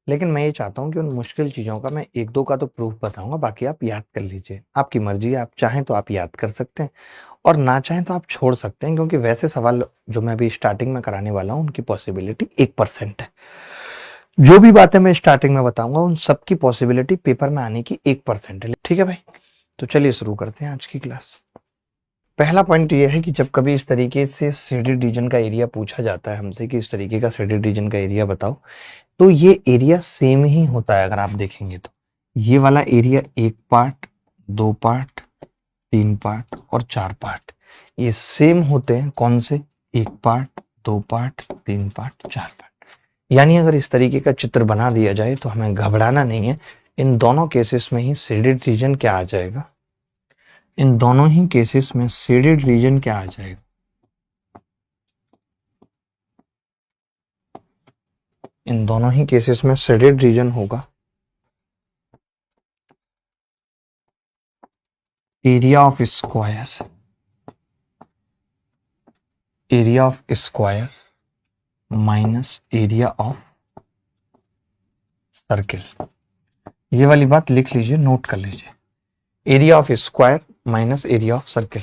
लेकिन मैं ये चाहता हूँ कि उन मुश्किल चीज़ों का मैं 1-2 का तो प्रूफ बताऊँगा, बाकी आप याद कर लीजिए। आपकी मर्ज़ी है, आप चाहें तो आप याद कर सकते हैं और ना चाहें तो आप छोड़ सकते हैं, क्योंकि वैसे सवाल जो मैं अभी स्टार्टिंग में कराने वाला हूँ उनकी पॉसिबिलिटी 1% है। जो भी बातें मैं स्टार्टिंग में बताऊँगा उन सब की पॉसिबिलिटी पेपर में आने की 1% है। ठीक है भाई? तो चलिए शुरू करते हैं आज की क्लास। पहला पॉइंट ये है कि जब कभी इस तरीके से शेडेड रीजन का एरिया पूछा जाता है हमसे कि इस तरीके का शेडेड रीजन का एरिया बताओ, तो ये एरिया सेम ही होता है। अगर आप देखेंगे तो ये वाला एरिया 1 पार्ट, 2 पार्ट, 3 पार्ट और 4 पार्ट, ये सेम होते हैं। कौन से? 1 पार्ट, 2 पार्ट, 3 पार्ट, 4 पार्ट। यानी अगर इस तरीके का चित्र बना दिया जाए तो हमें घबराना नहीं है। इन दोनों केसेस में ही शेडेड रीजन क्या आ जाएगा? इन दोनों ही केसेस में शेडेड रीजन क्या आ जाएगा? इन दोनों ही केसेस में शेडेड रीजन होगा area of square, area of square minus area of circle. ये वाली बात लिख लीजिए, नोट कर लीजिए। Area of square minus area of circle.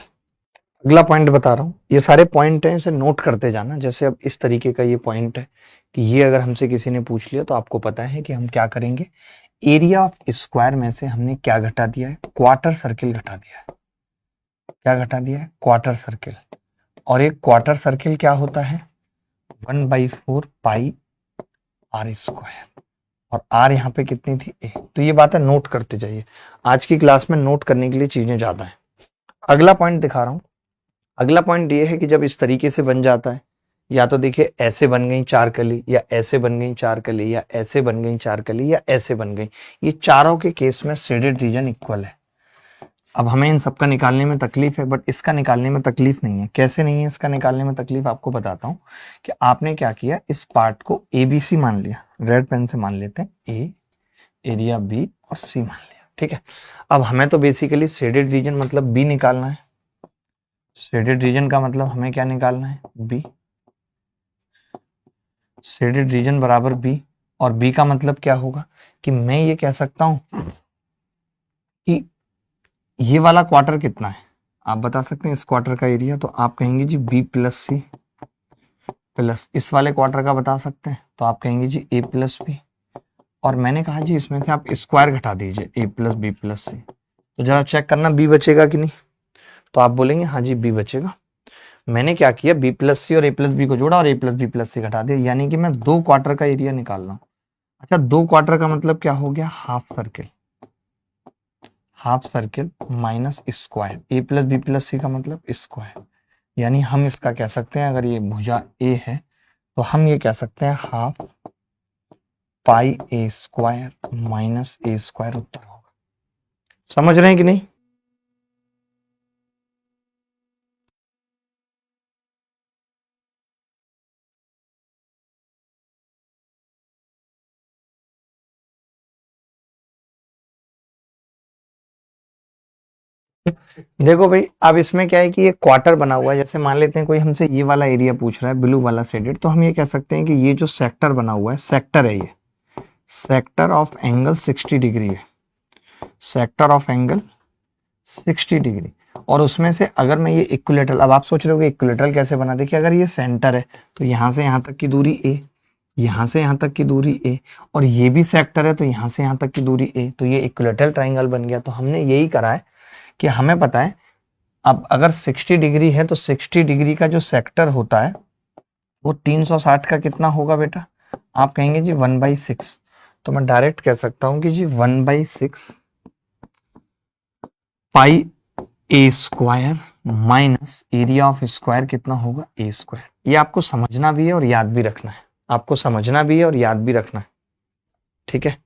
अगला पॉइंट बता रहा हूं, ये सारे पॉइंट हैं, इसे नोट करते जाना। जैसे अब इस तरीके का ये पॉइंट है कि ये अगर हमसे किसी ने पूछ लिया तो आपको पता है कि हम क्या करेंगे। एरिया ऑफ स्क्वायर में से हमने क्या घटा दिया है? क्वार्टर सर्किल घटा दिया है। क्या घटा दिया है? Quarter circle. और एक क्वार्टर सर्किल क्या होता है? 1/4 पाई आर स्क्वायर। और आर यहाँ पे कितनी थी? ए। तो ये बात है, नोट करते जाइए। आज की क्लास में नोट करने के लिए चीजें ज्यादा है। अगला पॉइंट दिखा रहा हूं। अगला पॉइंट ये है कि जब इस तरीके से बन जाता है, या तो देखिए ऐसे बन गई 4 कली, या ऐसे बन गई 4 कली, या ऐसे बन गई 4 कली, या ऐसे बन गई, ये चारों के केस में शेडेड रीजन इक्वल है। अब हमें इन सबका निकालने में तकलीफ है, बट इसका निकालने में तकलीफ नहीं है। कैसे नहीं है इसका निकालने में तकलीफ? आपको बताता हूं कि आपने क्या किया, इस पार्ट को ABC मान लिया। रेड पेन से मान लेते हैं ए, एरिया B और C मान लिया। ठीक है, अब हमें तो बेसिकली शेडेड रीजन मतलब B निकालना है। शेडेड रीजन का मतलब हमें क्या निकालना है? B। शेडेड रीजन बराबर B, और B का मतलब क्या होगा कि मैं ये कह सकता हूं कि ये वाला क्वार्टर कितना है। आप बता सकते हैं इस क्वार्टर का एरिया, तो आप कहेंगे जी B प्लस C प्लस, इस वाले क्वार्टर का बता सकते हैं तो आप कहेंगे जी A प्लस B। और मैंने कहा जी इसमें से आप स्क्वायर घटा दीजिए, A plus B plus C। तो जरा चेक करना B बचेगा कि नहीं। तो आप बोलेंगे हाँ जी B बचेगा। मैंने क्या किया, B प्लस C और A प्लस B को जोड़ा और A plus B plus C घटा दिया, यानी कि मैं 2 क्वार्टर का एरिया निकाल रहा हूँ। अच्छा, 2 क्वार्टर का मतलब क्या हो गया? Half circle. Half circle minus square. A plus B plus C का मतलब स्क्वायर। यानी हम इसका कह सकते हैं, अगर ये भुजा A है तो हम ये कह सकते हैं half pi A square minus A square उत्तर होगा। समझ रहे हैं कि नहीं? देखो भाई, अब इसमें क्या है कि ये क्वार्टर बना हुआ है। जैसे मान लेते हैं कोई हमसे ये वाला एरिया पूछ रहा है, ब्लू वाला शेडेड, तो हम ये कह सकते हैं कि ये जो सेक्टर बना हुआ है, सेक्टर है, ये सेक्टर ऑफ एंगल 60 डिग्री है। Sector of angle 60 degree. और उसमें से अगर मैं ये इक्विलेटरल, अब आप सोच रहे हो कि इक्विलेटरल कैसे बना, देखिए अगर ये सेंटर है तो यहां से यहां तक की दूरी A, यहां से यहां तक की दूरी A, और ये भी सेक्टर है तो यहां से यहां तक की दूरी A, तो ये इक्विलेटरल ट्राइंगल बन गया। तो हमने यही करा है कि हमें पता है, अब अगर 60 डिग्री है तो 60 डिग्री का जो सेक्टर होता है वो 360 का कितना होगा बेटा? आप कहेंगे जी 1/6। तो मैं डायरेक्ट कह सकता हूं कि जी 1/6 पाई A square minus area of square कितना होगा? A square. ये आपको समझना भी है और याद भी रखना है। आपको समझना भी है और याद भी रखना है। ठीक है,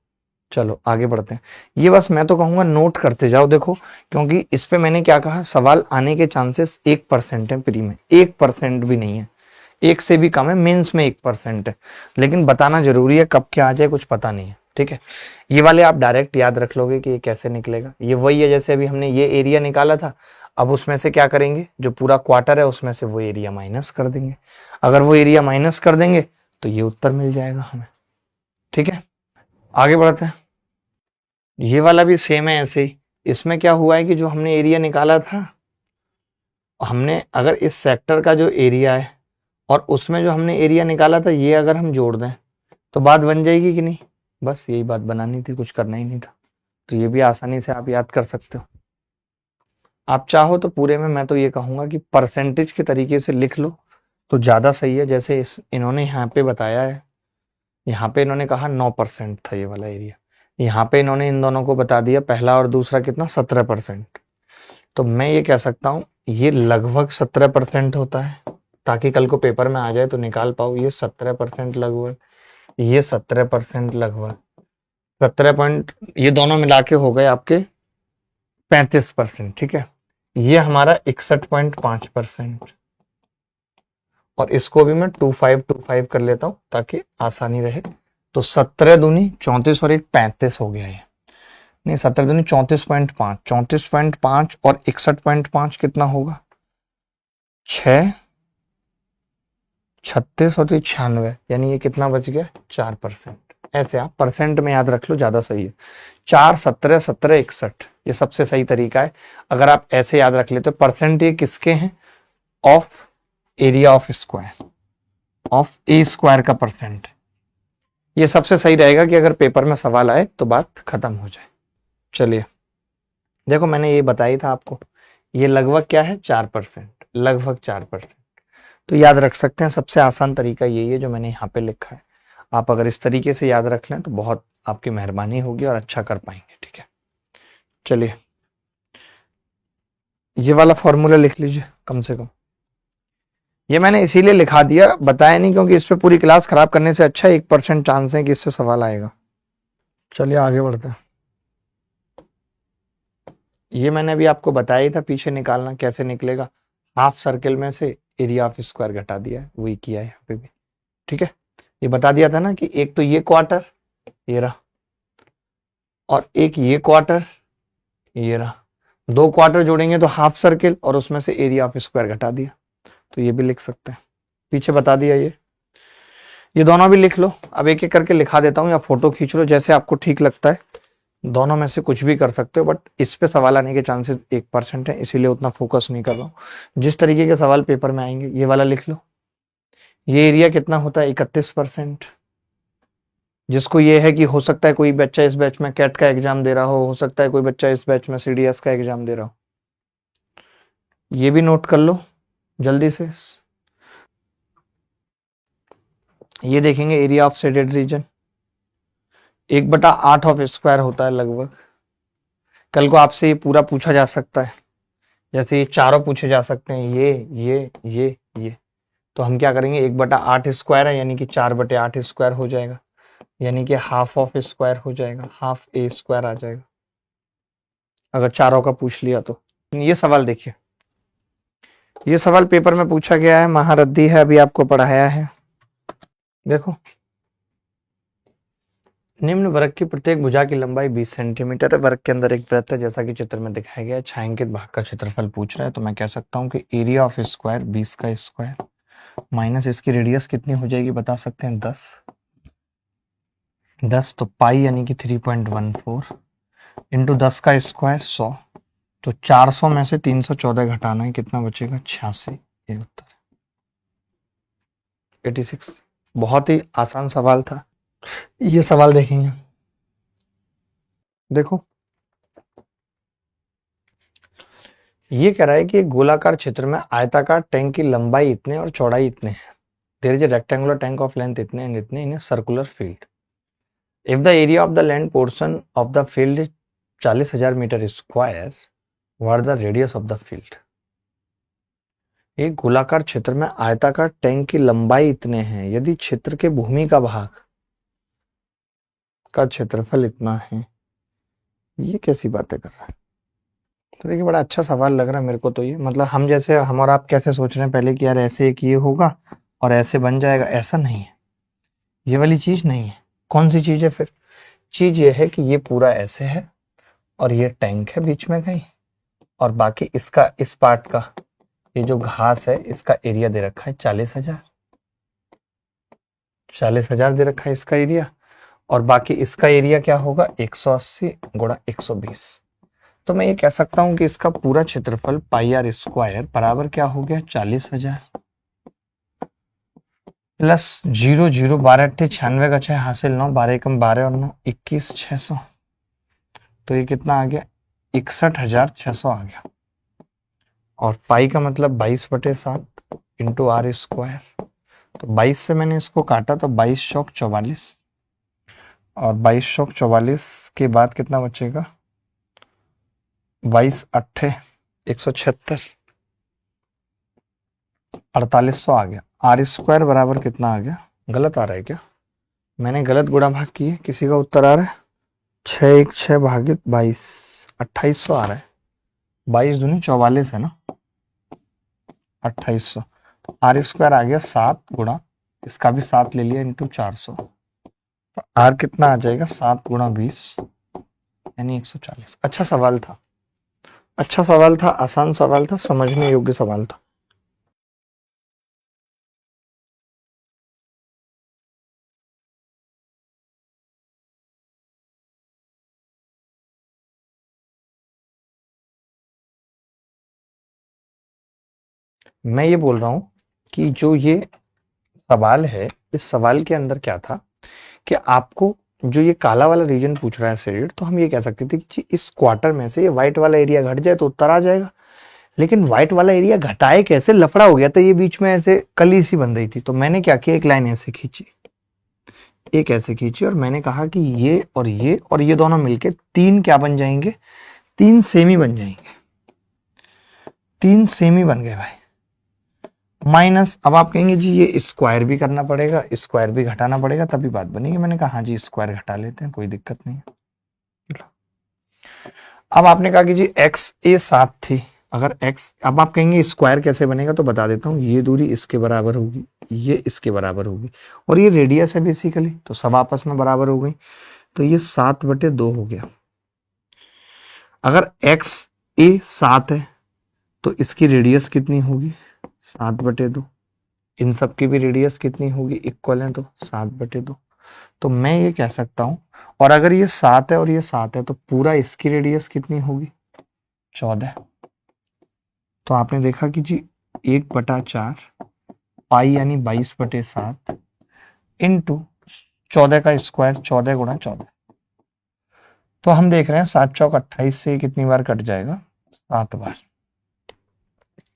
चलो आगे बढ़ते हैं। ये बस मैं तो कहूंगा नोट करते जाओ। देखो, क्योंकि इस पे मैंने क्या कहा, सवाल आने के चांसेस 1% है प्री में, 1% भी नहीं है, 1 से भी कम है। मेंस में 1% है, लेकिन बताना जरूरी है, कब क्या आ जाए कुछ पता नहीं है। ठीक है, ये वाले आप डायरेक्ट याद रख लोगे कि ये कैसे निकलेगा। ये वही है जैसे अभी हमने ये एरिया निकाला था, अब उसमें से क्या करेंगे, जो पूरा क्वार्टर है उसमें से वो एरिया माइनस कर देंगे। अगर वो एरिया माइनस कर देंगे तो ये उत्तर मिल जाएगा हमें। ठीक है, आगे बढ़ते हैं। ये वाला भी सेम है ऐसे ही। इसमें क्या हुआ है कि जो हमने एरिया निकाला था, हमने अगर इस सेक्टर का जो एरिया है और उसमें जो हमने एरिया निकाला था, ये अगर हम जोड़ दें तो बात बन जाएगी कि नहीं। बस यही बात बनानी थी, कुछ करना ही नहीं था। तो ये भी आसानी से आप याद कर सकते हो। आप चाहो तो पूरे में मैं तो ये कहूंगा कि परसेंटेज के तरीके से लिख लो तो ज्यादा सही है। जैसे इन्होंने यहाँ पे बताया है, यहाँ पे इन्होंने कहा 9% था ये वाला एरिया, यहाँ पे इन्होंने इन दोनों को बता दिया पहला और दूसरा कितना 17%। तो मैं ये कह सकता हूँ ये लगभग 17% होता है, ताकि कल को पेपर में आ जाए तो निकाल पाओ। ये 17% लगभग, ये 17% लगभग, 17 ये दोनों मिला के हो गए आपके 35%। ठीक है, ये हमारा 61.5%। और इसको भी मैं 2525 कर लेता हूं ताकि आसानी रहे। तो 17 दूनी 34 और एक 35 हो गया ये। नहीं, 17 दूनी 34.5, 34.5 और 61.5 कितना होगा 6, 36 और 96, यानी ये कितना बच गया 4%। ऐसे आप परसेंट में याद रख लो, ज्यादा सही है। 4, 17, 17, 61 ये सबसे सही तरीका है। अगर आप ऐसे याद रख लेते, परसेंट ये किसके हैं, of area of square, of A square का परसेंट। ये सबसे सही रहेगा कि अगर पेपर में सवाल आए तो बात खत्म हो जाए। चलिए देखो, मैंने ये बताई था आपको, ये लगभग क्या है 4%, लगभग 4%। तो याद रख सकते हैं, सबसे आसान तरीका यही है जो मैंने यहाँ पे लिखा है। आप अगर इस तरीके से याद रख लें तो बहुत आपकी मेहरबानी होगी और अच्छा कर पाएंगे। ठीक है, चलिए ये वाला फॉर्मूला लिख लीजिए कम से कम। ये मैंने इसीलिए लिखा दिया, बताया नहीं, क्योंकि इस पे पूरी क्लास खराब करने से अच्छा 1% चांस है कि इससे सवाल आएगा। चलिए आगे बढ़ते हैं। ये मैंने अभी आपको बताया ही था, पीछे निकालना कैसे निकलेगा। हाफ सर्कल में से एरिया ऑफ स्क्वायर घटा दिया है, वही किया है यहाँ पे भी। ठीक है, ये बता दिया था ना कि एक तो ये क्वार्टर ये रहा, और एक ये क्वार्टर ये रहा, 2 क्वार्टर जोड़ेंगे तो हाफ सर्कल, और उसमें से एरिया ऑफ स्क्वायर घटा दिया। तो ये भी लिख सकते हैं, पीछे बता दिया। ये दोनों भी लिख लो। अब एक एक करके लिखा देता हूँ, या फोटो खींच लो, जैसे आपको ठीक लगता है। दोनों में से कुछ भी कर सकते हो, बट इस पे सवाल आने के चांसेस 1% है, इसीलिए उतना फोकस नहीं कर रहा हूँ। जिस तरीके के सवाल पेपर में आएंगे ये वाला लिख लो। ये एरिया कितना होता है 31%। जिसको ये है कि हो सकता है कोई बच्चा इस बैच में कैट का एग्जाम दे रहा हो सकता है कोई बच्चा इस बैच में सीडीएस का एग्जाम दे रहा हो, ये भी नोट कर लो जल्दी से। ये देखेंगे area of shaded region 1/8 of square होता है लगभग। कल को आपसे ये पूरा पूछा जा सकता है, जैसे ये चारों पूछे जा सकते हैं, ये। तो हम क्या करेंगे, 1/8 स्क्वायर है, यानी कि 4/8 स्क्वायर हो जाएगा, यानी कि हाफ ऑफ स्क्वायर हो जाएगा, हाफ ए स्क्वायर आ जाएगा अगर चारों का पूछ लिया तो। ये सवाल देखिए, ये सवाल पेपर में पूछा गया है, महारथी है, अभी आपको पढ़ाया है। देखो, निम्न वर्ग की प्रत्येक भुजा की लंबाई 20 सेंटीमीटर है। वर्ग के अंदर एक वृत्त है, जैसा कि चित्र में दिखाया गया है। छायांकित भाग का क्षेत्रफल पूछ रहा है, तो मैं कह सकता हूँ कि एरिया ऑफ स्क्वायर 20 का स्क्वायर माइनस इसकी रेडियस कितनी हो जाएगी बता सकते हैं 10 तो पाई यानी कि 3.14 इंटू 10 का स्क्वायर 100। तो 400 में से 314 घटाना है, कितना बचेगा 86। ये उत्तर 86। बहुत ही आसान सवाल था। ये सवाल देखेंगे, देखो ये कह रहा है कि एक गोलाकार क्षेत्र में आयताकार टैंक की लंबाई इतने और चौड़ाई इतने है। There is a rectangular tank of length इतने एंड इतने in a circular field. If the area of the land portion of the field is 40,000 metre square, what the radius of the field. एक गोलाकार क्षेत्र में आयताकार tank की लंबाई इतने हैं, यदि क्षेत्र के भूमि का भाग का क्षेत्रफल इतना है। ये कैसी बातें कर रहा है। तो देखिए, बड़ा अच्छा सवाल लग रहा है मेरे को तो ये, मतलब हम और आप कैसे सोच रहे हैं पहले कि यार ऐसे एक ये होगा और ऐसे बन जाएगा, ऐसा नहीं है, ये वाली चीज नहीं है। कौन सी चीज है फिर, चीज ये है कि ये पूरा ऐसे है और ये टैंक है बीच में कहीं, और बाकी इसका इस पार्ट का ये जो घास है इसका एरिया दे रखा है 40,000 दे रखा है इसका एरिया, और बाकी इसका एरिया क्या होगा 180 गुणा 120। तो मैं ये कह सकता हूं कि इसका पूरा क्षेत्रफल पाई आर स्क्वायर बराबर क्या हो गया 40,000 प्लस 0 0 12 अट्ठे 96 का 6 हासिल 9 12 कम 12 और 9 21,600। तो ये कितना आ गया 61,600 आ गया। और पाई का मतलब 22/7 इंटू आर स्क्वायर। तो 22 से मैंने इसको काटा तो 22 चौक 44 और 22 चौक 44 के बाद कितना बचेगा 22 अट्ठे 176 4800 आ गया। आर स्क्वायर बराबर कितना आ गया, गलत आ रहा है क्या, मैंने गलत गुणा भाग किए, किसी का उत्तर आ रहा है 6 1 6 भागित 22 2800 आ रहा है। 22 दूनी 44 है ना 2800। तो आर स्क्वायर आ गया 7 गुणा इसका भी 7 ले लिया इंटू 400। तो आर कितना आ जाएगा 7 गुणा 20 यानी 140। अच्छा सवाल था, अच्छा सवाल था, आसान सवाल था, समझने योग्य सवाल था। मैं ये बोल रहा हूं कि जो ये सवाल है इस सवाल के अंदर क्या था कि आपको जो ये काला वाला रीजन पूछ रहा है शेडेड, तो हम ये कह सकते थे कि इस क्वार्टर में से ये व्हाइट वाला एरिया घट जाए तो उत्तर आ जाएगा। लेकिन व्हाइट वाला एरिया घटाए कैसे, लफड़ा हो गया था, ये बीच में ऐसे कली सी बन रही थी। तो मैंने क्या किया, एक लाइन ऐसे खींची, एक ऐसे खींची और मैंने कहा कि ये और ये दोनों मिलके तीन क्या बन जाएंगे, तीन सेमी बन जाएंगे, तीन सेमी बन गए भाई। माइनस, अब आप कहेंगे जी ये स्क्वायर भी करना पड़ेगा, स्क्वायर भी घटाना पड़ेगा तभी बात बनेगी। मैंने कहा हाँ जी स्क्वायर घटा लेते हैं, कोई दिक्कत नहीं है। अब आपने कहा कि जी एक्स ए 7 थी, अगर एक्स, अब आप कहेंगे स्क्वायर कैसे बनेगा, तो बता देता हूँ, ये दूरी इसके बराबर होगी, ये इसके बराबर होगी और ये रेडियस है बेसिकली, तो सब आपस में बराबर हो गई। तो ये 7/2 हो गया। अगर एक्स ए 7 है तो इसकी रेडियस कितनी होगी 7/2, इन सब की भी रेडियस कितनी होगी, इक्वल है तो 7/2। तो मैं ये कह सकता हूं, और अगर ये 7 है और ये 7 है तो पूरा इसकी रेडियस कितनी होगी 14। तो आपने देखा कि जी 1/4 पाई यानी 22/7 इंटू 14 का स्क्वायर 14 गुणा 14। तो हम देख रहे हैं 7 चौक 28 से कितनी बार कट जाएगा 7 बार।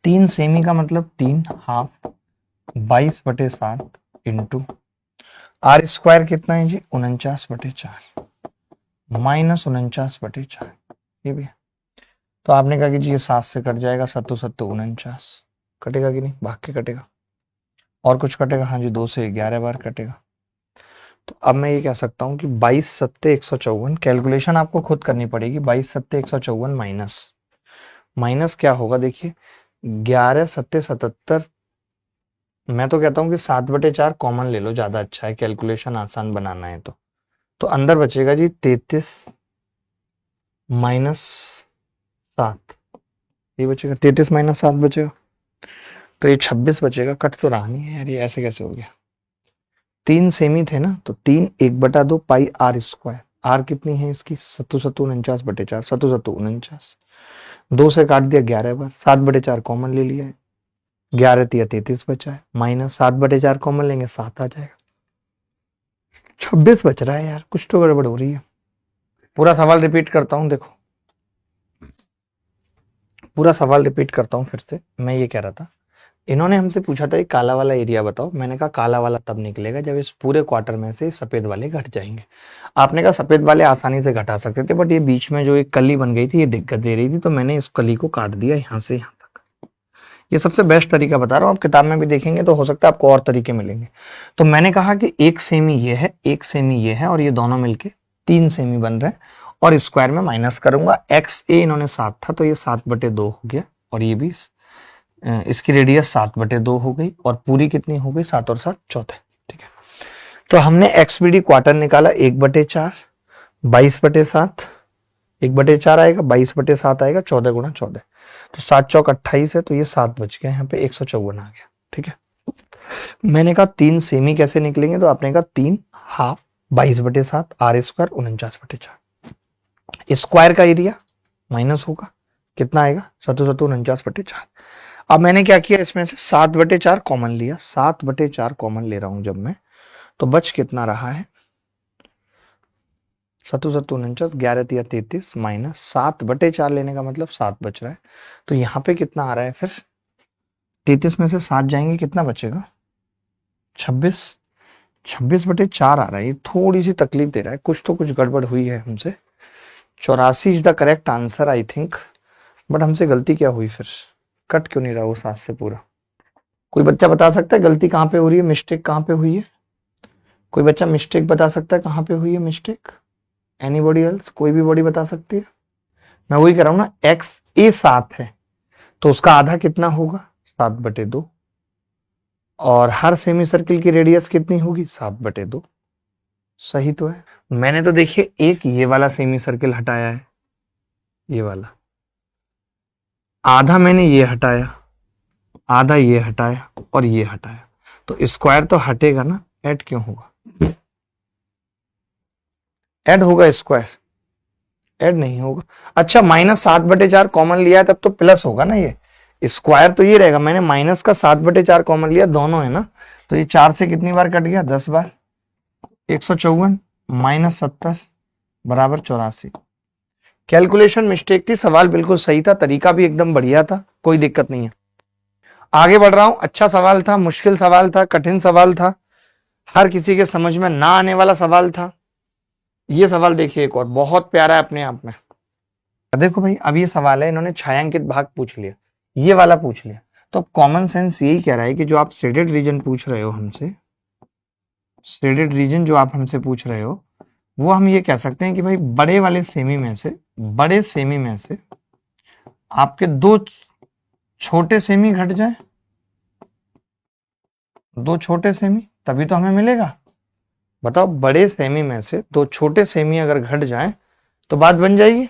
3 सेमी का मतलब 3 हाफ 22/7 इंटू आर स्क्वायर कितना है जी 49/4 माइनस 49/4 ये भी। तो आपने कहा कि जी ये 7 से कट जाएगा, 7 7 49 कटेगा कि नहीं, भाग के कटेगा। और कुछ कटेगा, हाँ जी 2 से 11 बार कटेगा। तो अब मैं ये कह सकता हूँ कि 22 7 154, कैलकुलेशन आपको खुद करनी पड़ेगी। 22 7 154 माइनस माइनस क्या होगा देखिए 11 7 77। मैं तो कहता हूँ कि 7/4 कॉमन ले लो, ज्यादा अच्छा है, कैलकुलेशन आसान बनाना है तो अंदर बचेगा जी 33 माइनस 7, ये बचेगा 33 माइनस 7 बचेगा, तो ये 26 बचेगा। कट तो रहा नहीं है यार, ये ऐसे कैसे हो गया। 3 सेमी थे ना, तो 3 1/2 पाई आर स्क्वायर, आर कितनी है इसकी 7 7 49/4, 7 7 49, 2 से काट दिया 11 बार, 7/4 कॉमन ले लिया है, 11 तिया 33 बचा है, माइनस 7/4 कॉमन लेंगे 7 आ जाएगा, 26 बच रहा है यार, कुछ तो गड़बड़ हो रही है। पूरा सवाल रिपीट करता हूं, देखो पूरा सवाल रिपीट करता हूं फिर से। मैं ये कह रहा था, इन्होंने हमसे पूछा था ये काला वाला एरिया बताओ, मैंने कहा काला वाला तब निकलेगा जब इस पूरे क्वार्टर में से सफेद वाले घट जाएंगे। आपने कहा सफेद वाले आसानी से घटा सकते थे, बट ये बीच में जो एक कली बन गई थी ये दिक्कत दे रही थी, तो मैंने इस कली को काट दिया यहाँ से यहाँ तक। ये सबसे बेस्ट तरीका बता रहा हूँ, आप किताब में भी देखेंगे तो हो सकता है आपको और तरीके मिलेंगे। तो मैंने कहा कि 1 सेमी ये है, 1 सेमी ये है, और ये दोनों मिलके 3 सेमी बन रहे हैं, और स्क्वायर में माइनस करूंगा। एक्स ए इन्होंने 7 था तो ये 7/2 हो गया, और ये भी इसकी रेडियस 7/2 हो गई, और पूरी कितनी हो गई 7 और 7 14। ठीक है, तो हमने एक्सबीडी क्वार्टर निकाला 1/4 22/7, 1/4 आएगा 22/7 आएगा 14 गुणा 14, तो 7 चौक 28 है, तो ये 7 बच गया, यहाँ पे 154 आ गया। ठीक है, मैंने कहा 3 सेमी कैसे निकलेंगे, तो आपने कहा 3 हाफ 22/7 आर स्क्वायर 49/4। स्क्वायर का एरिया माइनस होगा, कितना आएगा 49/4। अब मैंने क्या किया, इसमें से 7/4 कॉमन लिया, 7/4 कॉमन ले रहा हूं जब मैं, तो बच कितना रहा है 7 11 या 33 माइनस 7/4 लेने का मतलब 7 बच रहा है। तो यहाँ पे कितना आ रहा है फिर, 33 में से 7 जाएंगे कितना बचेगा 26, 26/4 आ रहा है। ये थोड़ी सी तकलीफ दे रहा है, कुछ तो कुछ गड़बड़ हुई है हमसे। 84 is the correct answer I think, but हमसे गलती क्या हुई फिर, कट क्यों नहीं रहा वो 7 से पूरा। कोई बच्चा बता सकता है गलती कहाँ पे हो रही है, मिस्टेक कहाँ पे हुई है? कोई बच्चा मिस्टेक बता सकता है कहाँ पे हुई है मिस्टेक? एनीबॉडी एल्स, कोई भी बॉडी बता सकती है? मैं वही कह रहा हूं ना, एक्स ए 7 है तो उसका आधा कितना होगा 7/2, और हर सेमी सर्किल की रेडियस कितनी होगी 7/2। सही तो है। मैंने तो देखिए एक ये वाला सेमी सर्किल हटाया है, ये वाला, आधा मैंने ये हटाया, आधा ये हटाया और ये हटाया, तो स्क्वायर तो हटेगा ना, ऐड क्यों होगा? ऐड होगा स्क्वायर? ऐड नहीं होगा। अच्छा, -7/4 कॉमन लिया है तब तो प्लस होगा ना, ये स्क्वायर तो ये रहेगा। मैंने माइनस का 7/4 कॉमन लिया, दोनों है ना, तो ये 4 से कितनी बार कट गया 10 बार, 154 -70 बराबर 84। कैलकुलेशन मिस्टेक थी, सवाल बिल्कुल सही था, तरीका भी एकदम बढ़िया था, कोई दिक्कत नहीं है। आगे बढ़ रहा हूं, अच्छा सवाल था, मुश्किल सवाल था, कठिन सवाल था, हर किसी के समझ में ना आने वाला सवाल था। ये सवाल देखिए एक और बहुत प्यारा है अपने आप में। देखो भाई, अब ये सवाल है, इन्होंने छायांकित भाग पूछ लिया, ये वाला पूछ लिया, तो अब कॉमन सेंस यही कह रहा है कि जो आप शेडेड रीजन पूछ रहे हो हमसे, शेडेड रीजन जो आप हमसे पूछ रहे हो, वो हम ये कह सकते हैं कि भाई बड़े वाले सेमी में से, बड़े सेमी में से आपके दो छोटे सेमी घट जाए, दो छोटे सेमी, तभी तो हमें मिलेगा। बताओ, बड़े सेमी में से दो छोटे सेमी अगर घट जाए तो बात बन जाएगी,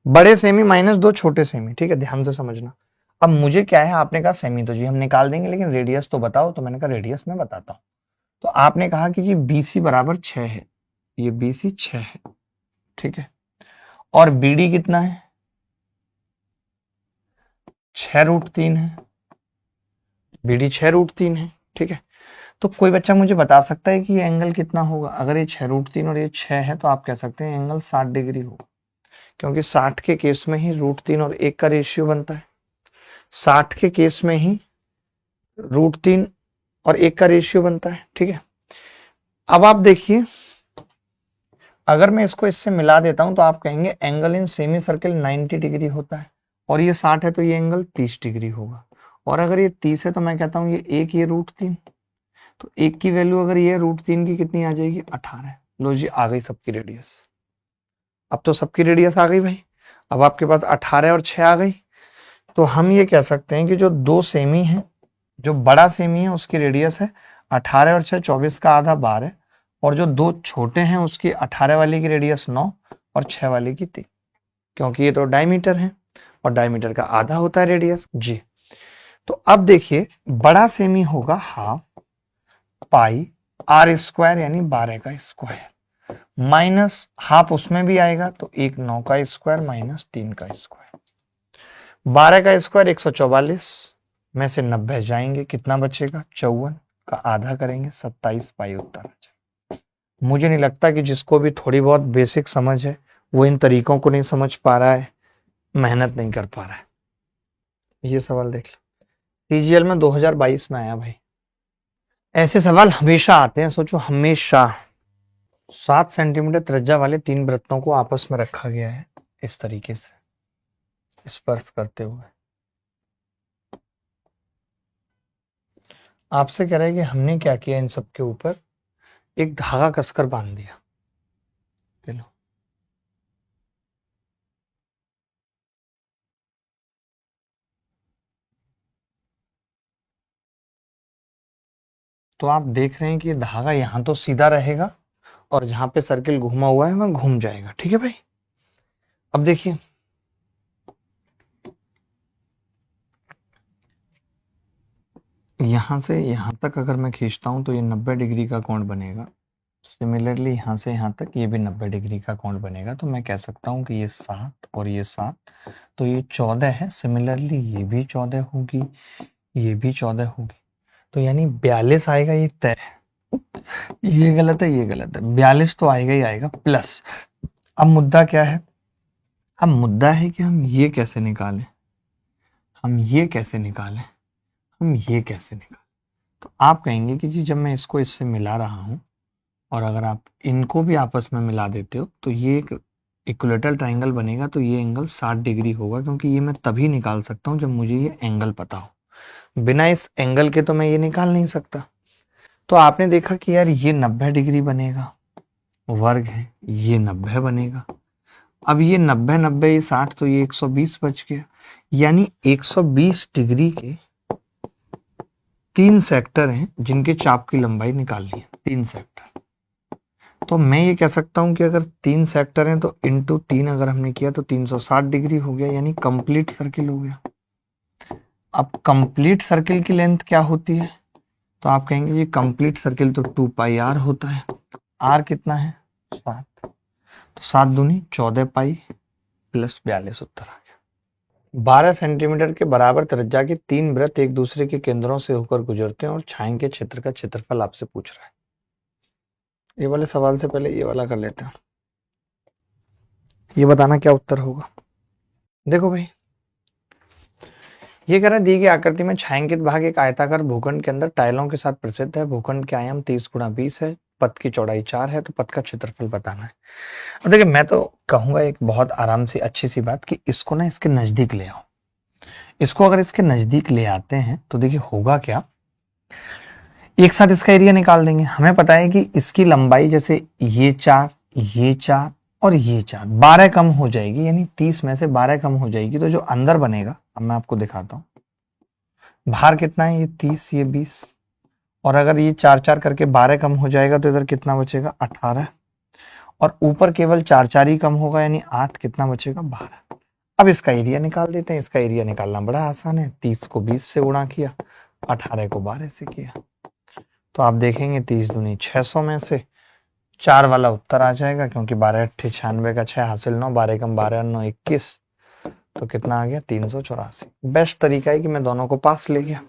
बड़े सेमी माइनस दो छोटे सेमी। ठीक है, ध्यान से समझना। अब मुझे क्या है, आपने कहा सेमी तो जी हम निकाल देंगे, लेकिन रेडियस तो बताओ, तो मैंने कहा रेडियस मैं बताता हूं। तो आपने कहा कि जी BC बराबर 6 है, ये BC 6 है, ठीक है, और BD कितना है 6√3 है, BD 6√3 है, ठीक है। तो कोई बच्चा मुझे बता सकता है कि ये एंगल कितना होगा? अगर ये 6√3 और ये 6 है तो आप कह सकते हैं एंगल 60 डिग्री होगा, क्योंकि 60 के केस में ही √3 और 1 का रेशियो बनता है, 60 के केस में ही √3 और 1 का रेशियो बनता है, ठीक है। अब आप देखिए, अगर मैं इसको इससे मिला देता हूं तो आप कहेंगे angle in semi circle 90 degree होता है, और ये 60 है तो ये एंगल 30 डिग्री होगा, और अगर ये 30 है तो मैं कहता हूं ये 1 ये √3, तो 1 की वैल्यू अगर ये √3 की कितनी आ जाएगी 18। लो जी, आ गई सबकी रेडियस। अब तो सबकी रेडियस आ गई भाई, अब आपके पास 18 और 6 आ गई। तो हम ये कह सकते हैं कि जो दो सेमी है, जो बड़ा सेमी है उसकी रेडियस है 18 और 6 24 का आधा 12, और जो दो छोटे हैं उसकी 18 वाले की रेडियस 9 और 6 वाले की 3, क्योंकि ये तो डायमीटर है और डायमीटर का आधा होता है रेडियस जी। तो अब देखिए, बड़ा सेमी होगा हाफ पाई R स्क्वायर यानी 12 का स्क्वायर, माइनस हाफ उसमें भी आएगा तो 1 9 का स्क्वायर माइनस 3 का स्क्वायर, 12 का स्क्वायर 144 में से 90 जाएंगे, कितना बचेगा 54 का आधा करेंगे 27 पाई उत्तर आ जाएगा। मुझे नहीं लगता कि जिसको भी थोड़ी बहुत बेसिक समझ है वो इन तरीकों को नहीं समझ पा रहा है, मेहनत नहीं कर पा रहा है। ये सवाल देख लो, CGL में 2022 में आया भाई। ऐसे सवाल हमेशा आते हैं, सोचो हमेशा। 7 सेंटीमीटर त्रिज्या वाले 3 वृत्तों को आपस में रखा गया है इस तरीके से स्पर्श करते हुए। आपसे कह रहा है कि हमने क्या किया, इन सब के ऊपर एक धागा कसकर बांध दिया। लो, तो आप देख रहे हैं कि धागा यहां तो सीधा रहेगा और जहां पे सर्किल घुमा हुआ है वहां घूम जाएगा, ठीक है भाई। अब देखिए, यहां से यहां तक अगर मैं खींचता हूं तो ये 90 डिग्री का कोण बनेगा, सिमिलरली यहाँ से यहाँ तक ये भी 90 डिग्री का कोण बनेगा, तो मैं कह सकता हूँ कि ये 7 और ये 7, तो ये 14 है। सिमिलरली ये भी 14 होगी, ये भी 14 होगी, तो यानी 42 आएगा, ये तय है। ये गलत है, ये गलत है, 42 तो आएगा ही आएगा प्लस। अब मुद्दा क्या है? अब मुद्दा है कि हम ये कैसे निकालें, हम ये कैसे निकालें, हम ये कैसे निकालें। तो आप कहेंगे कि जी जब मैं इसको इससे मिला रहा हूं और अगर आप इनको भी आपस में मिला देते हो तो ये एक इक्विलेटरल ट्रायंगल बनेगा, तो ये एंगल 60 डिग्री होगा, क्योंकि ये मैं तभी निकाल सकता हूं जब मुझे ये एंगल पता हो। बिना इस एंगल के तो मैं ये निकाल नहीं सकता। तो आपने देखा कि यार ये 90 डिग्री बनेगा, वर्ग है, ये 90 बनेगा। अब ये 90 90 ये 60, तो ये 120 बच गया। यानी 120 डिग्री के 3 सेक्टर हैं जिनके चाप की लंबाई निकालनी है, 3 सेक्टर। तो मैं ये कह सकता हूं कि अगर 3 सेक्टर हैं तो इंटू 3 अगर हमने किया तो 360 डिग्री हो गया, यानी कंप्लीट सर्किल हो गया। अब कंप्लीट सर्किल की लेंथ क्या होती है? तो आप कहेंगे जी कंप्लीट सर्किल तो 2 पाई आर होता है। आर कितना है? 7, तो 7 दूनी 14 पाई प्लस 42 उत्तर आ गया। 12 सेंटीमीटर के बराबर त्रिज्या के 3 वृत्त एक दूसरे के केंद्रों से होकर गुजरते हैं और छाया के क्षेत्र का क्षेत्रफल आपसे पूछ रहा है। ये वाले सवाल से पहले ये वाला कर लेते हैं। ये बताना क्या उत्तर होगा। देखो भाई, ये कह रहा है दी गई आकृति में छायांकित भाग एक आयताकार भूखंड के अंदर टाइलों के साथ प्रसिद्ध है। भूखंड के आयाम 30 गुणा 20 है, पथ की चौड़ाई 4 है, तो पथ का क्षेत्रफल बताना है। अब देखिए, मैं तो कहूंगा एक बहुत आराम से अच्छी सी बात कि इसको ना इसके नजदीक ले आओ। इसको अगर इसके नजदीक ले आते हैं तो देखिए होगा क्या, एक साथ इसका एरिया निकाल देंगे। हमें पता है कि इसकी लंबाई जैसे ये 4, ये 4 और ये 4, 12 कम हो जाएगी, यानी 30 में से 12 कम हो जाएगी, तो जो अंदर बनेगा, अब मैं आपको दिखाता हूं, बाहर कितना है, ये 30, ये 20, और अगर ये 4 4 करके 12 कम हो जाएगा तो इधर कितना बचेगा, 18, और ऊपर केवल 4 4 ही कम होगा, यानी 8, कितना बचेगा, 12। अब इसका एरिया निकाल देते हैं। इसका एरिया निकालना बड़ा आसान है, 30 को 20 से गुणा किया, 18 को 12 से किया, तो आप देखेंगे 30 दूनी 600 में से 4 वाला उत्तर आ जाएगा, क्योंकि 12 अट्ठे 96 का 6 हासिल 9, 12 कम 12 9 21, तो कितना आ गया, 384। बेस्ट तरीका है कि मैं दोनों को पास ले गया,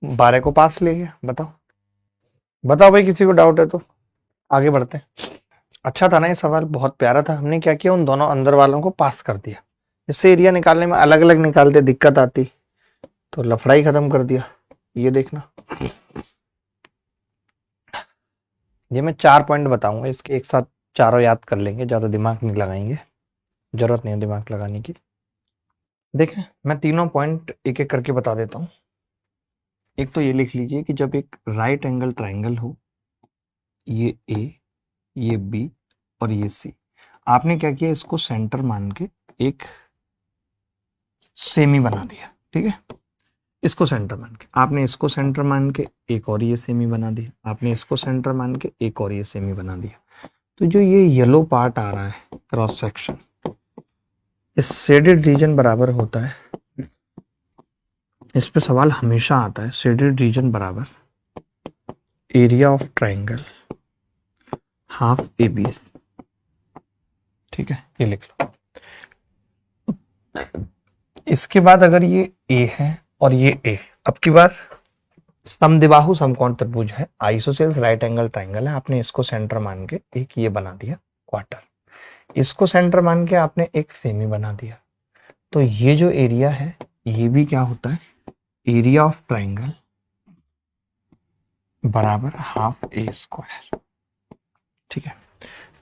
12 को पास ले गया। बताओ बताओ भाई, किसी को डाउट है तो आगे बढ़ते हैं। अच्छा था ना ये सवाल, बहुत प्यारा था। हमने क्या किया, उन दोनों अंदर वालों को पास कर दिया। इससे एरिया निकालने में अलग अलग निकालते दिक्कत आती, तो लफड़ाई खत्म कर दिया। ये देखना, ये मैं 4 पॉइंट बताऊंगा, इसके एक साथ चारों याद कर लेंगे, ज्यादा दिमाग नहीं लगाएंगे, जरूरत नहीं है दिमाग लगाने की। देखें, मैं तीनों पॉइंट एक एक करके बता देता हूं। एक तो ये लिख लीजिए कि जब एक राइट एंगल ट्राइंगल हो, ये ए, ये बी और ये सी, आपने क्या किया, इसको सेंटर मान के एक सेमी बना दिया। ठीक है, इसको सेंटर मान के, आपने इसको सेंटर मान के एक और ये सेमी बना दिया, आपने इसको सेंटर मान के एक और ये सेमी बना दिया। तो जो ये येलो पार्ट आ रहा है क्रॉस सेक्शन, इस शेडेड रीजन बराबर होता है, इस पे सवाल हमेशा आता है, शेडेड रीजन बराबर area of triangle half a b. ठीक है, ये लिख लो। इसके बाद अगर ये ए है और ये ए, अब की बार समद्विबाहु समकोण त्रिभुज है, आइसोसेल्स राइट एंगल ट्राइंगल है, आपने इसको सेंटर मान के एक ये बना दिया क्वार्टर, इसको सेंटर मान के आपने एक सेमी बना दिया। तो ये जो एरिया है ये भी क्या होता है, एरिया ऑफ ट्राइंगल बराबर हाफ ए स्क्वायर। ठीक है,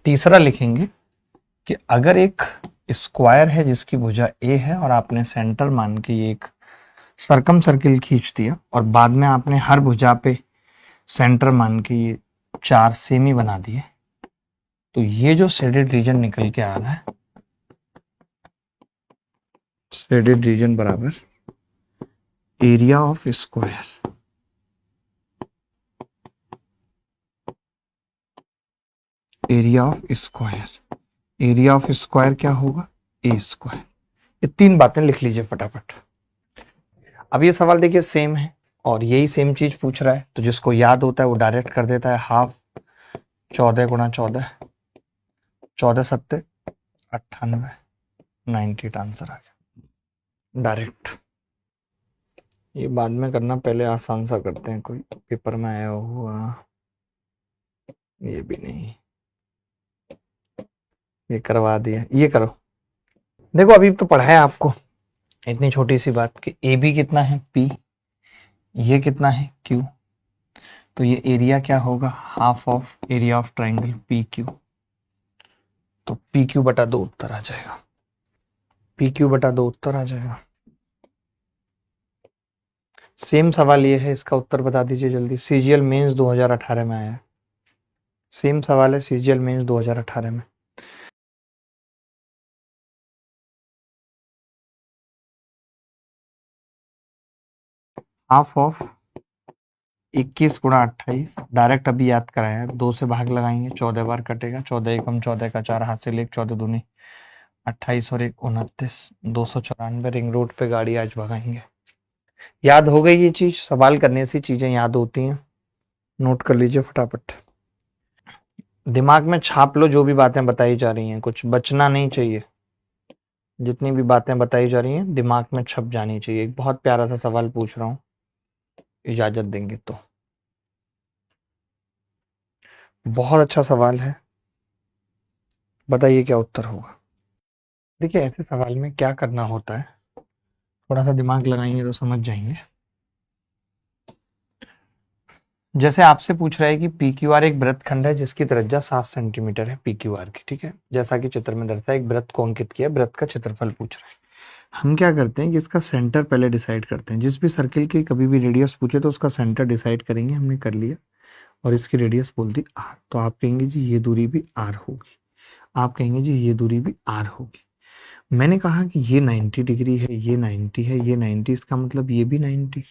तीसरा लिखेंगे कि अगर एक स्क्वायर है जिसकी भुजा ए है और आपने सेंटर मान के ये एक सर्कम सर्किल खींच दिया और बाद में आपने हर भुजा पे सेंटर मान के ये 4 सेमी बना दिए, तो ये जो शेडेड रीजन निकल के आ रहा है, शेडेड रीजन बराबर area of square, area of square, area of square क्या होगा, ए स्क्वायर। ये 3 बातें लिख लीजिए फटाफट। अब ये सवाल देखिए सेम है और यही सेम चीज पूछ रहा है, तो जिसको याद होता है वो डायरेक्ट कर देता है, हाफ 14 गुणा 14, 14 सत्ते 98, 98 आंसर आ गया डायरेक्ट। ये बाद में करना, पहले आसान सा करते हैं, कोई पेपर में आया हुआ। ये भी नहीं, ये करवा दिया, ये करो। देखो अभी तो पढ़ा है आपको इतनी छोटी सी बात कि ए बी कितना है पी, ये कितना है क्यू, तो ये एरिया क्या होगा, half of area of triangle P Q. तो पी क्यू बटा 2 उत्तर आ जाएगा, पी क्यू बटा 2 उत्तर आ जाएगा। सेम सवाल ये है, इसका उत्तर बता दीजिए जल्दी। सीजीएल मेंस 2018 में आया है, सेम सवाल है सीजीएल मेंस 2018 में। हाफ ऑफ 21 गुणा 28, डायरेक्ट अभी याद कराया, 2 से भाग लगाएंगे, 14 बार कटेगा, 14 एकम 14 का 4, हाथ से 1, 14 दूनी 28 और 1 29, 294। रिंग रोड पे गाड़ी आज भगाएंगे। याद हो गई ये चीज, सवाल करने से चीजें याद होती हैं, नोट कर लीजिए फटाफट, दिमाग में छाप लो जो भी बातें बताई जा रही हैं, कुछ बचना नहीं चाहिए। जितनी भी बातें बताई जा रही हैं दिमाग में छप जानी चाहिए। एक बहुत प्यारा सा सवाल पूछ रहा हूं, इजाजत देंगे तो। बहुत अच्छा सवाल है, बताइए क्या उत्तर होगा। देखिए ऐसे सवाल में क्या करना होता है, थोड़ा सा दिमाग लगाएंगे तो समझ जाएंगे। जैसे आपसे पूछ रहा है कि पी क्यू आर एक वृत्तखंड है जिसकी त्रिज्या 7 सेंटीमीटर है पी क्यू आर की, ठीक है, जैसा कि चित्र में दर्शाया, एक वृत्त को अंकित किया, वृत्त का क्षेत्रफल पूछ रहा है। हम क्या करते हैं कि इसका सेंटर पहले डिसाइड करते हैं। जिस भी सर्किल की कभी भी रेडियस पूछे तो उसका सेंटर डिसाइड करेंगे, हमने कर लिया, और इसकी रेडियस बोल दी आर। तो आप कहेंगे जी ये दूरी भी आर होगी, आप कहेंगे जी ये दूरी भी आर होगी। मैंने कहा कि ये 90 डिग्री है, ये 90 है, ये 90, इसका मतलब ये भी 90।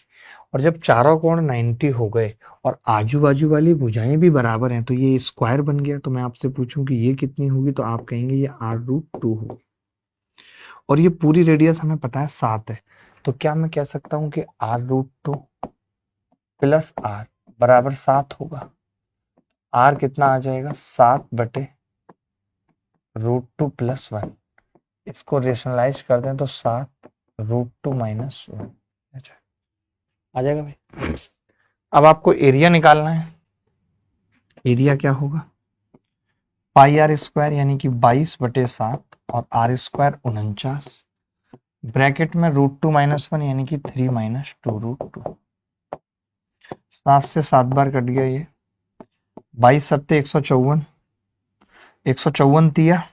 और जब चारों कोण 90 हो गए और आजू बाजू वाली भुजाएं भी बराबर हैं तो ये स्क्वायर बन गया। तो मैं आपसे पूछूं कि ये कितनी होगी, तो आप कहेंगे ये r√2 होगी। और ये पूरी रेडियस हमें पता है 7 है, तो क्या मैं कह सकता हूं कि r√2 प्लस r बराबर 7 होगा। r कितना आ जाएगा, 7/√2 प्लस 1। इसको रेशनलाइज कर दें तो 7√2 माइनस 1 आ जाएगा भाई। अब आपको एरिया निकालना है, एरिया क्या होगा, पाई आर स्क्वायर यानी कि 22/7 और r स्क्वायर 49, ब्रैकेट में √2 माइनस 1 यानी कि 3 माइनस 2√2। 7 से 7 बार कट गया ये, 22 सत्ते 154, 154 तिया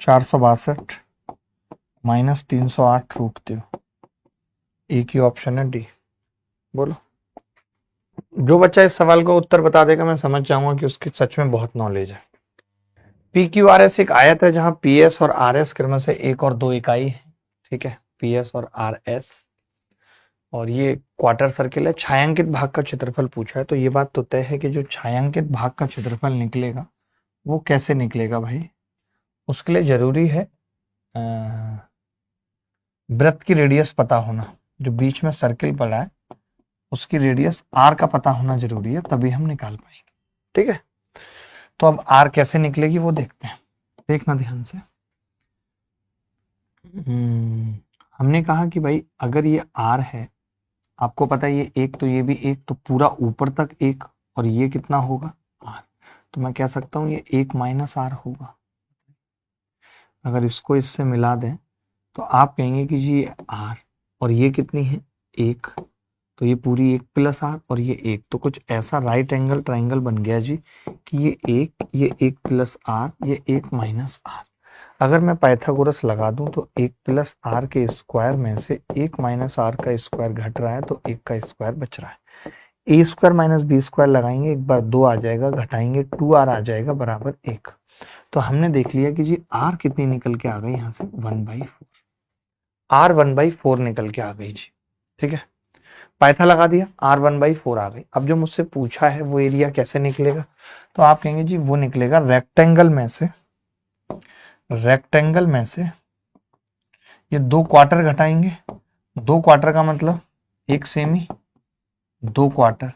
462 माइनस 308√2। एक ही ऑप्शन है डी। बोलो, जो बच्चा इस सवाल को उत्तर बता देगा मैं समझ जाऊंगा कि उसकी सच में बहुत नॉलेज है। पी क्यू आर एस एक आयत है जहां पी एस और आर एस क्रम से 1 और 2 इकाई है, ठीक है, पी एस और आर एस। और ये क्वार्टर सर्किल है। छायांकित भाग का क्षेत्रफल पूछा है, तो ये बात तो तय है कि जो छायांकित भाग का क्षेत्रफल निकलेगा वो कैसे निकलेगा भाई, उसके लिए जरूरी है वृत्त की रेडियस पता होना। जो बीच में सर्किल पड़ा है उसकी रेडियस आर का पता होना जरूरी है, तभी हम निकाल पाएंगे, ठीक है। तो अब आर कैसे निकलेगी वो देखते हैं, देखना ध्यान से। हमने कहा कि भाई अगर ये आर है, आपको पता है ये एक, तो ये भी एक, तो पूरा ऊपर तक एक, और ये कितना होगा आर, तो मैं कह सकता हूं ये 1 माइनस आर होगा। अगर इसको इससे मिला दें तो आप कहेंगे कि जी आर, और ये कितनी है 1, तो ये पूरी 1 प्लस आर, और ये 1, तो कुछ ऐसा राइट एंगल ट्राइंगल बन गया जी कि ये 1 प्लस आर, ये 1 माइनस आर। अगर मैं पाइथागोरस लगा दूं तो 1 प्लस आर के स्क्वायर में से 1 माइनस आर का स्क्वायर घट रहा है, तो 1 का स्क्वायर बच रहा है। ए स्क्वायर माइनस बी स्क्वायर लगाएंगे, एक बार 2 आ जाएगा, घटाएंगे 2r आ जाएगा बराबर 1। तो हमने देख लिया कि जी आर कितनी निकल के आ गई, यहाँ से 1/4, आर 1/4 निकल के आ गई जी, ठीक है। पाइथा लगा दिया, आर 1/4 आ गई। अब जो मुझसे पूछा है वो एरिया कैसे निकलेगा, तो आप कहेंगे जी वो निकलेगा रेक्टेंगल में से ये 2 क्वार्टर घटाएंगे, 2 क्वार्टर का मतलब 1 सेमी, 2 क्वार्टर,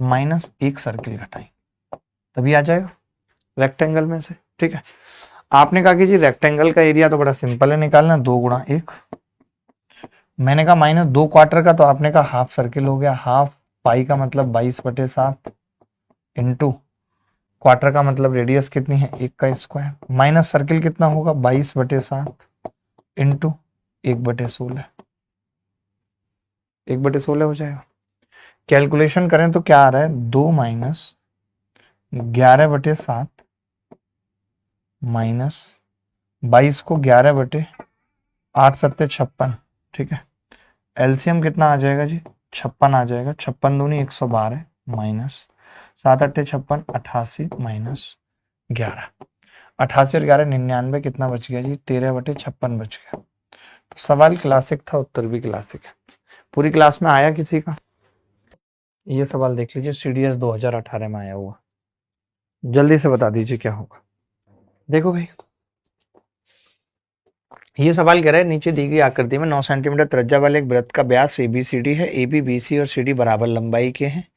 माइनस एक सर्किल घटाएंगे तभी आ जाएगा रेक्टेंगल में से। ठीक है, आपने कहा कि जी रेक्टेंगल का एरिया तो बड़ा सिंपल है निकालना, 2 × 1। मैंने कहा -2 क्वार्टर का, तो आपने कहा हाफ सर्किल हो गया, हाफ पाई का मतलब 22/7 इंटू क्वार्टर का मतलब रेडियस कितनी है 1 का स्क्वायर, माइनस सर्किल कितना होगा 22/7 इंटू 1/16, 1/16 हो जाएगा। कैलकुलेशन करें तो क्या आ रहा है 2 - 11/7 माइनस 22 को 11/8 7 56। ठीक है, एलसीएम कितना आ जाएगा जी 56 आ जाएगा, 56 दूनी 112 माइनस 7 8 56 88 माइनस 11, 88 और 11 99, कितना बच गया जी 13/56 बच गया। तो सवाल क्लासिक था, उत्तर भी क्लासिक है। पूरी क्लास में आया किसी का? ये सवाल देख लीजिए, सीडीएस 2018 में आया हुआ, जल्दी से बता दीजिए क्या होगा। देखो भाई, ये सवाल कह रहा है नीचे दी गई आकृति में 9 सेंटीमीटर त्रिज्या वाले एक वृत्त का व्यास ABCD है, AB BC और CD बराबर लंबाई के हैं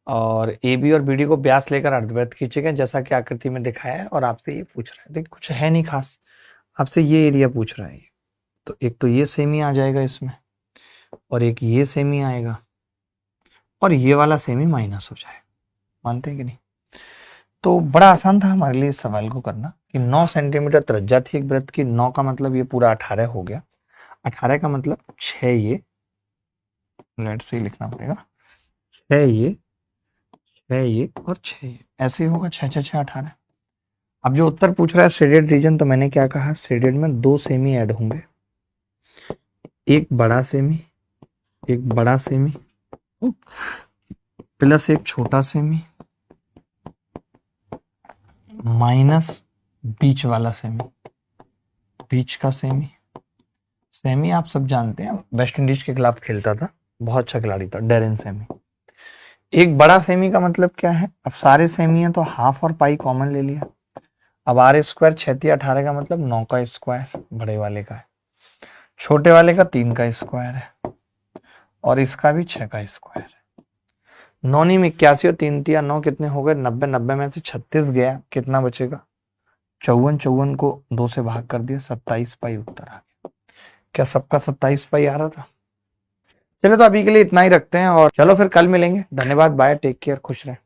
और AB और BD को व्यास लेकर अर्धवृत्त खींचे गए जैसा कि आकृति में दिखाया है और आपसे ये पूछ रहा है। देखिए कुछ है नहीं खास, आपसे ये एरिया पूछ रहा है। तो एक तो ये सेमी आ जाएगा इसमें और एक ये सेमी आएगा और ये वाला सेमी माइनस हो जाएगा, मानते हैं कि नहीं? तो बड़ा आसान था हमारे लिए इस सवाल को करना कि 9 सेंटीमीटर त्रिज्या थी एक वृत्त की, 9 का मतलब ये पूरा 18 हो गया, 18 का मतलब 6 ये, लेट से लिखना पड़ेगा 6 ये 6 ये और 6 ये, ऐसे ही होगा 6 6 6 18। अब जो उत्तर पूछ रहा है शेडेड रीजन, तो मैंने क्या कहा शेडेड में 2 सेमी ऐड होंगे, एक बड़ा सेमी प्लस एक छोटा सेमी माइनस बीच वाला सेमी, बीच का सेमी। सेमी आप सब जानते हैं, वेस्ट इंडीज के खिलाफ खेलता था, बहुत अच्छा खिलाड़ी था डेरेन सेमी। एक बड़ा सेमी का मतलब क्या है, अब सारे सेमी है तो हाफ और पाई कॉमन ले लिया। अब R² 6 18 का मतलब 9 का स्क्वायर बड़े वाले का है, छोटे वाले का 3 का स्क्वायर है और इसका भी 6 का स्क्वायर है। 9 × 81 और 3 × 9 कितने हो गए 90, 90 में से 36 गया, कितना बचेगा 54, 54 को 2 से भाग कर दिया 27 पाई उत्तर आ गया। क्या सबका 27 पाई आ रहा था? चलो तो अभी के लिए इतना ही रखते हैं और चलो फिर कल मिलेंगे। धन्यवाद, बाय, टेक केयर, खुश रहें।